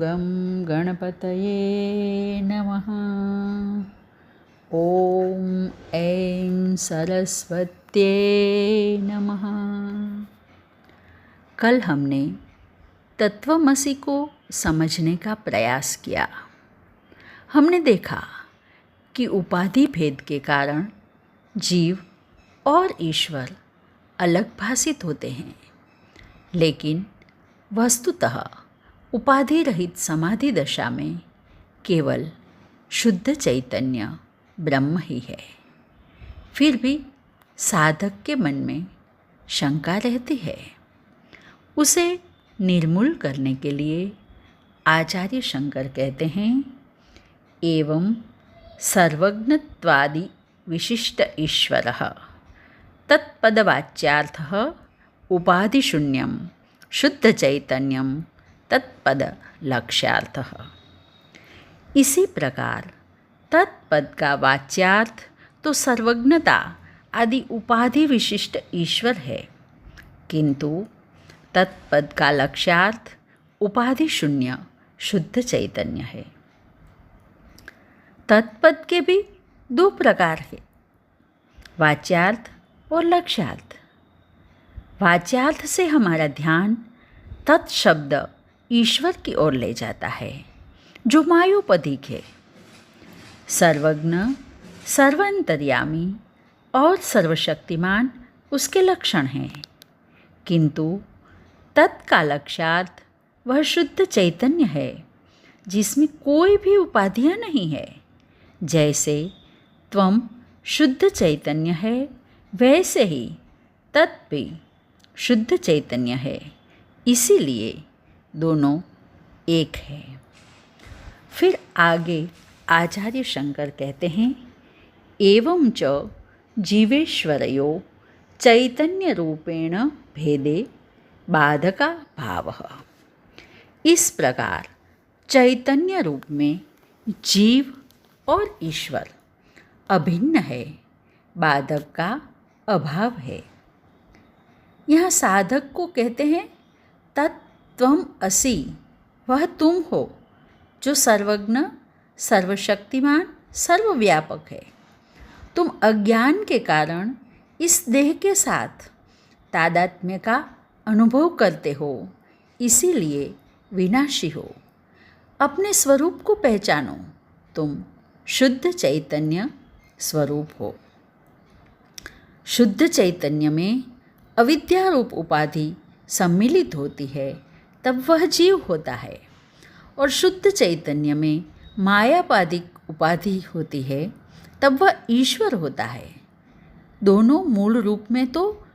गं गणपतये नमः। ॐ ऐं सरस्वत्यै नमः। कल हमने तत्वमसि को समझने का प्रयास किया। हमने देखा कि उपाधि भेद के कारण जीव और ईश्वर अलग भासित होते हैं, लेकिन वस्तुतः उपाधि रहित समाधि दशा में केवल शुद्ध चैतन्य ब्रह्म ही है। फिर भी साधक के मन में शंका रहती है। उसे निर्मूल करने के लिए आचार्य शंकर कहते हैं, एवं सर्वज्ञत्वादि विशिष्ट ईश्वरः तत्पदवाच्यार्थः उपाधिशून्यं शुद्ध चैतन्यम तत्पद लक्ष्यार्थः। इसी प्रकार तत्पद का वाच्यार्थ तो सर्वज्ञता आदि उपाधि विशिष्ट ईश्वर है, किंतु तत्पद का लक्ष्यार्थ उपाधि शून्य शुद्ध चैतन्य है। तत्पद के भी दो प्रकार हैं, वाच्यार्थ और लक्ष्यार्थ। वाच्यार्थ से हमारा ध्यान तत्शब्द ईश्वर की ओर ले जाता है, जो मायोपधिक है। सर्वज्ञ, सर्वांतर्यामी और सर्वशक्तिमान उसके लक्षण हैं, किंतु तत् का लक्ष्यार्थ वह शुद्ध चैतन्य है, जिसमें कोई भी उपाधियां नहीं है। जैसे त्वम शुद्ध चैतन्य है, वैसे ही तत् भी शुद्ध चैतन्य है। इसीलिए दोनों एक है। फिर आगे आचार्य शंकर कहते हैं, एवं च जीवेश्वरयो चैतन्य रूपेण भेदे बाधका भावः। इस प्रकार चैतन्य रूप में जीव और ईश्वर अभिन्न है, बाधक का अभाव है। यहाँ साधक को कहते हैं, तत्त्वम असि, वह तुम हो जो सर्वज्ञ, सर्वशक्तिमान, सर्वव्यापक है। तुम अज्ञान के कारण इस देह के साथ तादात्म्य का अनुभव करते हो, इसीलिए विनाशी हो। अपने स्वरूप को पहचानो, तुम शुद्ध चैतन्य स्वरूप हो। शुद्ध चैतन्य में अविद्या रूप उपाधि सम्मिलित होती है, तब वह जीव होता है, और शुद्ध चैतन्य में मायापादिक उपाधि होती है, तब वह ईश्वर होता है। दोनों मूल रूप में तो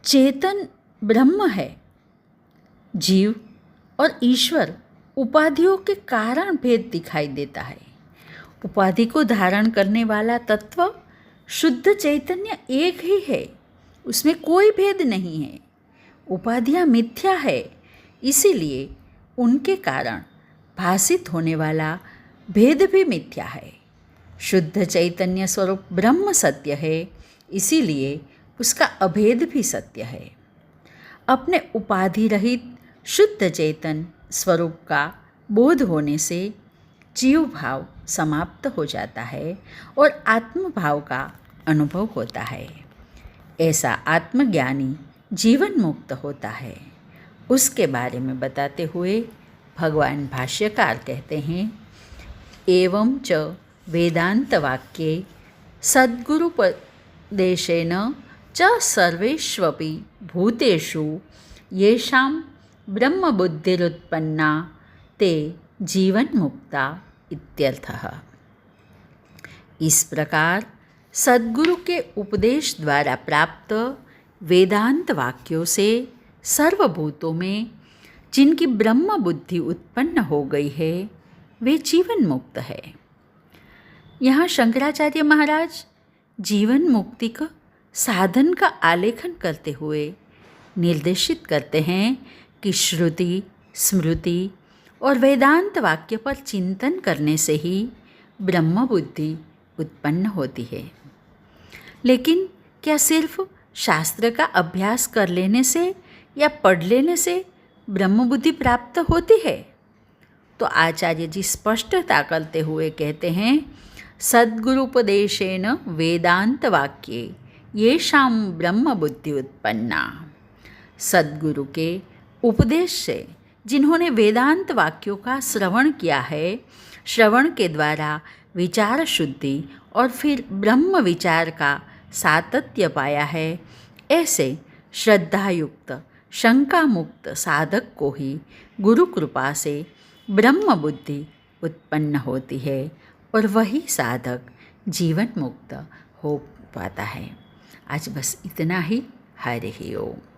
चेतन ब्रह्म है। जीव और ईश्वर उपाधियों के कारण भेद दिखाई देता है। उपाधि को धारण करने वाला तत्व शुद्ध चैतन्य एक ही है, उसमें कोई भेद नहीं है। उपाधियां मिथ्या है, इसीलिए उनके कारण भासित होने वाला भेद भी मिथ्या है। शुद्ध चैतन्य स्वरूप ब्रह्म सत्य है, इसीलिए उसका अभेद भी सत्य है। अपने उपाधि रहित शुद्ध चेतन स्वरूप का बोध होने से जीव भाव समाप्त हो जाता है और आत्म भाव का अनुभव होता है। ऐसा आत्मज्ञानी जीवन मुक्त होता है। उसके बारे में बताते हुए भगवान भाष्यकार कहते हैं, एवं च वेदांत वाक्ये सद्गुरुपदेशेन च सर्वेष्वपि भूतेषु येषां ब्रह्मबुद्धिरुत्पन्ना ते जीवन मुक्ता इत्यर्थः। इस प्रकार सद्गुरु के उपदेश द्वारा प्राप्त वेदांत वाक्यों से सर्वभूतों में जिनकी ब्रह्म बुद्धि उत्पन्न हो गई है, वे जीवन मुक्त है। यहाँ शंकराचार्य महाराज जीवन मुक्ति का साधन का आलेखन करते हुए निर्देशित करते हैं कि श्रुति, स्मृति और वेदांत वाक्य पर चिंतन करने से ही ब्रह्म बुद्धि उत्पन्न होती है। लेकिन क्या सिर्फ शास्त्र का अभ्यास कर लेने से या पढ़ लेने से ब्रह्म बुद्धि प्राप्त होती है? तो आचार्य जी स्पष्टता करते हुए कहते हैं, सद्गुरुपदेशेन वेदांत वाक्ये येषां ब्रह्म बुद्धि उत्पन्ना। सद्गुरु के उपदेश से जिन्होंने वेदांत वाक्यों का श्रवण किया है, श्रवण के द्वारा विचार शुद्धि और फिर ब्रह्म विचार का सातत्य पाया है, ऐसे श्रद्धायुक्त शंका मुक्त साधक को ही गुरु कृपा से ब्रह्म बुद्धि उत्पन्न होती है और वही साधक जीवन मुक्त हो पाता है। आज बस इतना ही। हरि ओम।